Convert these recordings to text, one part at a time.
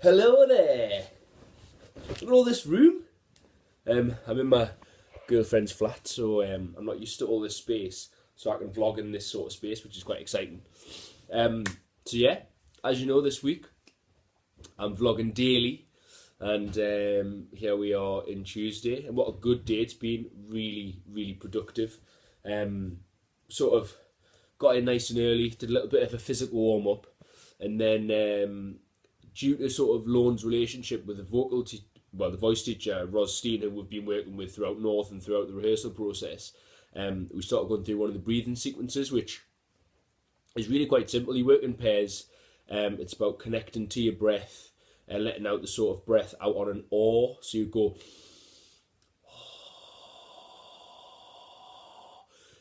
Hello there! Look at all this room. I'm in my girlfriend's flat, so I'm not used to all this space, so I can vlog in this sort of space, which is quite exciting. So yeah, as you know, this week I'm vlogging daily, and here we are in Tuesday, and what a good day it's been. Really productive. Sort of got in nice and early, did a little bit of a physical warm up, and then due to sort of Lorne's relationship with the voice teacher, Ros Steen, who we've been working with throughout North and throughout the rehearsal process, we started going through one of the breathing sequences, which is really quite simple. You work in pairs. It's about connecting to your breath and letting out the sort of breath out on an oar. So you go,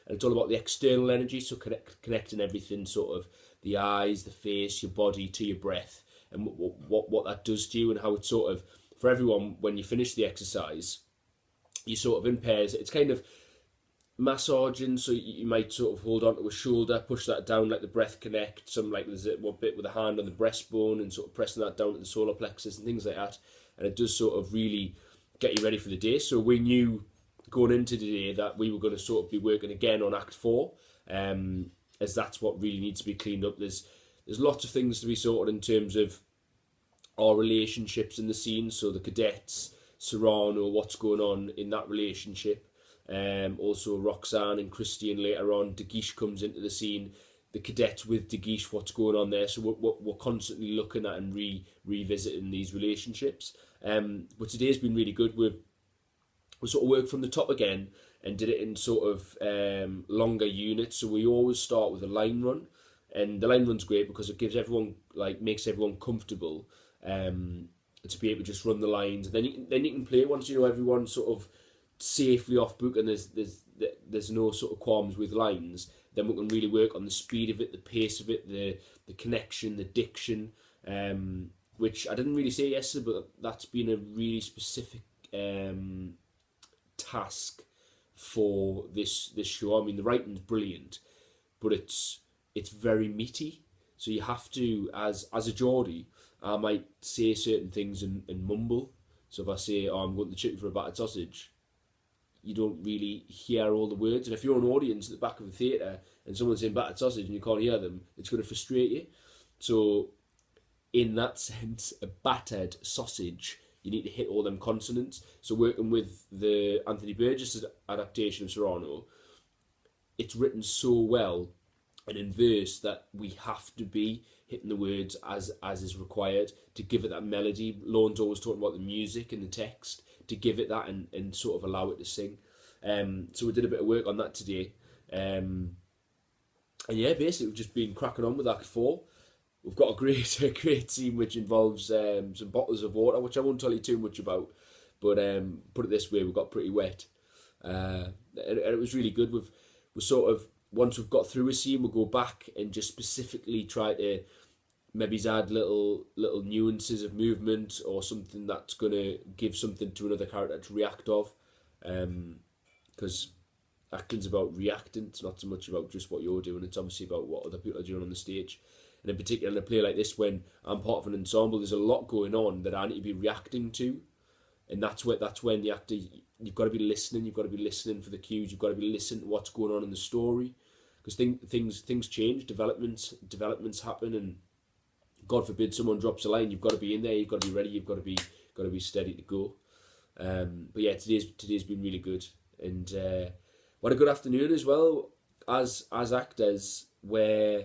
and it's all about the external energy, so connecting everything, sort of the eyes, the face, your body to your breath, and what that does to you, and how it sort of, for everyone, when you finish the exercise, you sort of in pairs. It's kind of massaging, so you might sort of hold on to a shoulder, push that down, let the breath connect. Some, like, there's one bit with a hand on the breastbone and sort of pressing that down to the solar plexus and things like that, and it does sort of really get you ready for the day. So we knew going into the day that we were going to sort of be working again on Act 4, as that's what really needs to be cleaned up. There's lots of things to be sorted in terms of our relationships in the scene, so the cadets, Cyrano, what's going on in that relationship, also Roxanne and Christian later on. De Guiche comes into the scene, the cadets with De Guiche, what's going on there. So we're constantly looking at and revisiting these relationships. But today's been really good. We sort of worked from the top again and did it in sort of longer units. So we always start with a line run, and the line run's great because it gives everyone, like, makes everyone comfortable to be able to just run the lines, and then you can play once you know everyone's sort of safely off book and there's no sort of qualms with lines. Then we can really work on the speed of it, the pace of it, the connection, the diction, which I didn't really say yesterday, but that's been a really specific task for this show. I mean, the writing's brilliant, but it's very meaty. So you have to, as a Geordie, I might say certain things and mumble. So if I say, "Oh, I'm going to the chicken for a battered sausage," you don't really hear all the words. And if you're an audience at the back of the theatre and someone's saying battered sausage and you can't hear them, it's going to frustrate you. So in that sense, a battered sausage, you need to hit all them consonants. So working with the Anthony Burgess adaptation of Cyrano, it's written so well and in verse that we have to be hitting the words as is required to give it that melody. Lorne's always talking about the music and the text, to give it that and sort of allow it to sing. So we did a bit of work on that today. And yeah, basically we've just been cracking on with Act 4. We've got a great scene which involves some bottles of water, which I won't tell you too much about, but put it this way, we got pretty wet. And it was really good. We're sort of, once we've got through a scene, we'll go back and just specifically try to maybe add little nuances of movement or something that's going to give something to another character to react of. Because acting's about reacting, it's not so much about just what you're doing, it's obviously about what other people are doing on the stage. And in particular in a play like this, when I'm part of an ensemble, there's a lot going on that I need to be reacting to. And that's when the actor, you've got to be listening for the cues, you've got to be listening to what's going on in the story. Because things change, developments happen, and God forbid someone drops a line, you've got to be in there, you've got to be ready, you've got to be steady to go. But yeah, today's been really good, and what a good afternoon as well as actors, where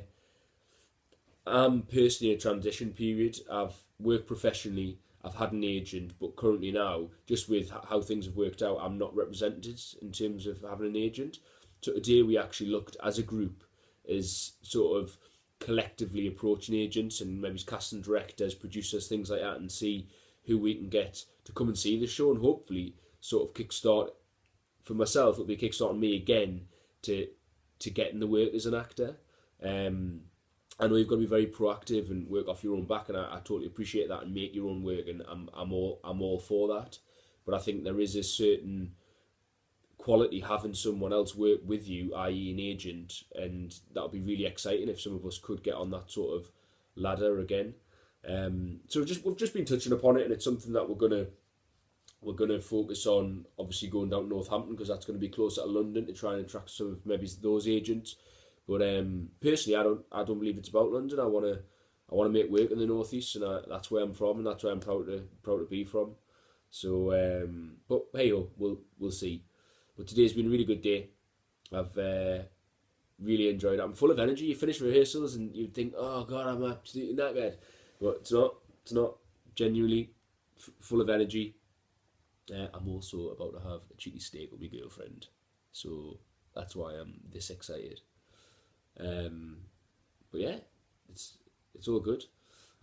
I'm personally in a transition period. I've worked professionally, I've had an agent, but currently now, just with how things have worked out, I'm not represented in terms of having an agent. So today we actually looked as a group as sort of collectively approaching agents and maybe casting directors, producers, things like that, and see who we can get to come and see the show, and hopefully sort of kickstart, for myself, it'll be kickstarting me again to get in the work as an actor. I know you've got to be very proactive and work off your own back, and I totally appreciate that, and make your own work, and I'm all for that. But I think there is a certain quality having someone else work with you, i.e. an agent, and that would be really exciting if some of us could get on that sort of ladder again. So we've just been touching upon it, and it's something that we're gonna focus on. Obviously, going down to Northampton because that's going to be closer to London to try and attract some of maybe those agents. But personally, I don't believe it's about London. I want to make work in the northeast, and that's where I'm from, and that's where I'm proud to be from. So, but hey, we'll see. But today's been a really good day. I've really enjoyed it. I'm full of energy. You finish rehearsals and you think, oh God, I'm absolutely knackered. But it's not. It's not. Genuinely full of energy. I'm also about to have a cheeky steak with my girlfriend. So that's why I'm this excited. But yeah, it's all good.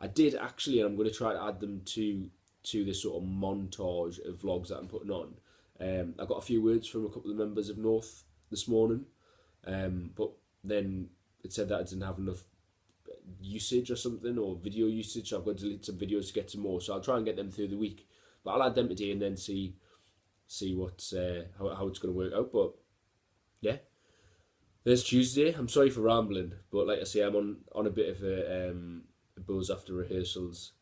I did actually, and I'm going to try to add them to this sort of montage of vlogs that I'm putting on. I got a few words from a couple of members of North this morning, but then it said that I didn't have enough usage or something, or video usage, so I've got to delete some videos to get some more. So I'll try and get them through the week, but I'll add them today and then see what's how it's going to work out. But yeah, there's Tuesday. I'm sorry for rambling, but like I say, I'm on a bit of a buzz after rehearsals.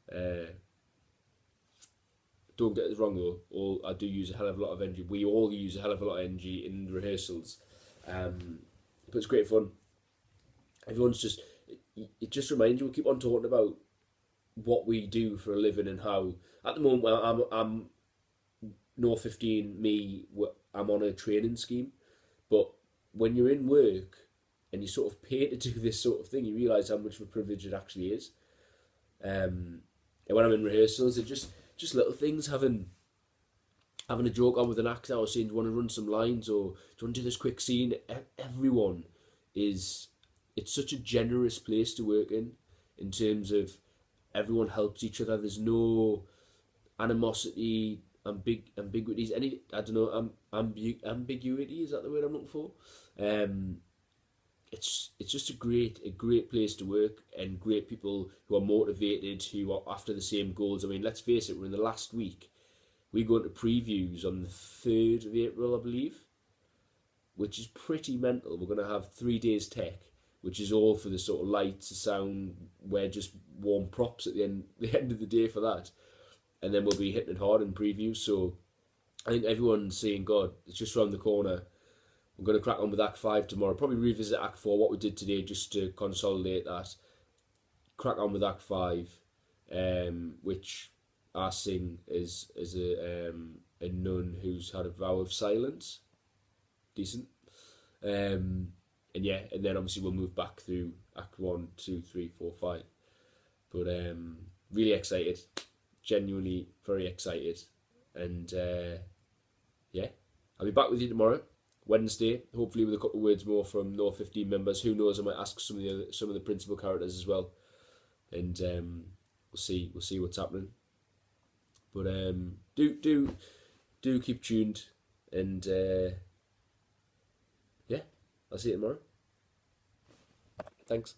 Don't get us wrong though, I do use a hell of a lot of energy. We all use a hell of a lot of energy in rehearsals, but it's great fun. Everyone's just, it just reminds you, we keep on talking about what we do for a living and how, at the moment, I'm North 15, I'm on a training scheme, but when you're in work and you sort of pay to do this sort of thing, you realise how much of a privilege it actually is. And when I'm in rehearsals, it just little things, having a joke on with an actor, or saying, do you want to run some lines, or do you want to do this quick scene? Everyone is, it's such a generous place to work in terms of everyone helps each other. There's no animosity, ambiguities, any, I don't know, ambiguity, is that the word I'm looking for? It's just a great place to work, and great people who are motivated, who are after the same goals. I mean, let's face it, we're in the last week. We go into previews on the 3rd of April, I believe, which is pretty mental. We're going to have 3 days tech, which is all for the sort of lights, the sound. We're just warm props at the end of the day for that, and then we'll be hitting it hard in previews. So I think everyone's saying, God, it's just around the corner. We're going to crack on with Act 5 tomorrow. Probably revisit Act 4, what we did today, just to consolidate that. Crack on with Act 5, which I sing as a nun who's had a vow of silence. Decent. And yeah, and then obviously we'll move back through Act 1, 2, 3, 4, 5. But really excited. Genuinely very excited. And yeah, I'll be back with you tomorrow, Wednesday, hopefully with a couple of words more from North 15 members. Who knows, I might ask some of the principal characters as well, and we'll see what's happening. But do keep tuned, and yeah, I'll see you tomorrow. Thanks.